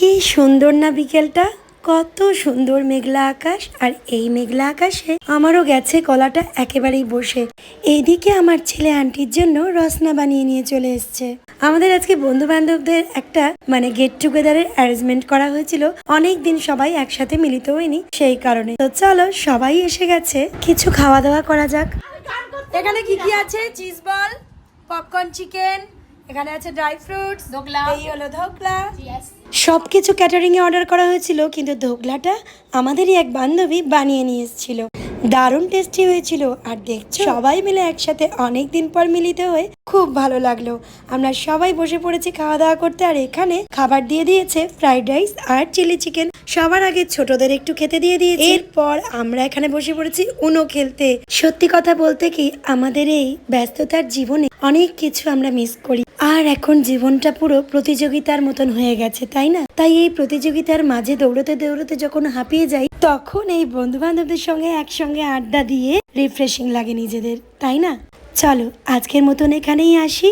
কি সুন্দর না বিকেলটা, কত সুন্দর মেঘলা আকাশ। আর এই মেঘলা আকাশে আমারও গেছে গলাটা একেবারেই বসে। এইদিকে আমার ছেলে আন্টির জন্য রসনা বানিয়ে নিয়ে চলে এসছে। আমাদের আজকে বন্ধু বান্ধবদের একটা গেট টুগেদারের অ্যারেঞ্জমেন্ট করা হয়েছিল। অনেক দিন সবাই একসাথে মিলিত হয়নি, সেই কারণে। তো চলো, সবাই এসে গেছে, কিছু খাওয়া দাওয়া করা যাক। এখানে কি কি আছে? চিজ বল, পপকর্ন, চিকেন, এখানে আছে ড্রাই ফ্রুটস, ধোকলা, এই হলো ধোকলা। সবকিছু ক্যাটারিং এ অর্ডার করা হয়েছিল, কিন্তু ধোকলাটা আমাদেরই এক বান্ধবী বানিয়ে নিয়ে এসেছিল। দারুণ টেস্টি হয়েছিল। আর দেখছো, সবাই মিলে একসাথে অনেক দিন পর মিলিত হয়ে খুব ভালো লাগলো। আমরা সবাই বসে পড়েছি খাওয়া দাওয়া করতে। আর এখানে খাবার দিয়ে দিয়েছে ফ্রাইড রাইস আর চিলি চিকেন। সবার আগে ছোটদের একটু খেতে দিয়ে দিয়েছে। এরপর আমরা এখানে বসে পড়েছি উনো খেলতে। সত্যি কথা বলতে কি, আমাদের এই ব্যস্ততার জীবনে অনেক কিছু আমরা মিস করি। আর এখন জীবনটা পুরো প্রতিযোগিতার মতন হয়ে গেছে, তাই না? তাই এই প্রতিযোগিতার মাঝে দৌড়তে দৌড়তে যখন হাঁপিয়ে যাই, তখন এই বন্ধু বান্ধবদের সঙ্গে একসঙ্গে আড্ডা দিয়ে রিফ্রেশিং লাগে নিজেদের, তাই না? চলো, আজকের মতন এখানেই আসি।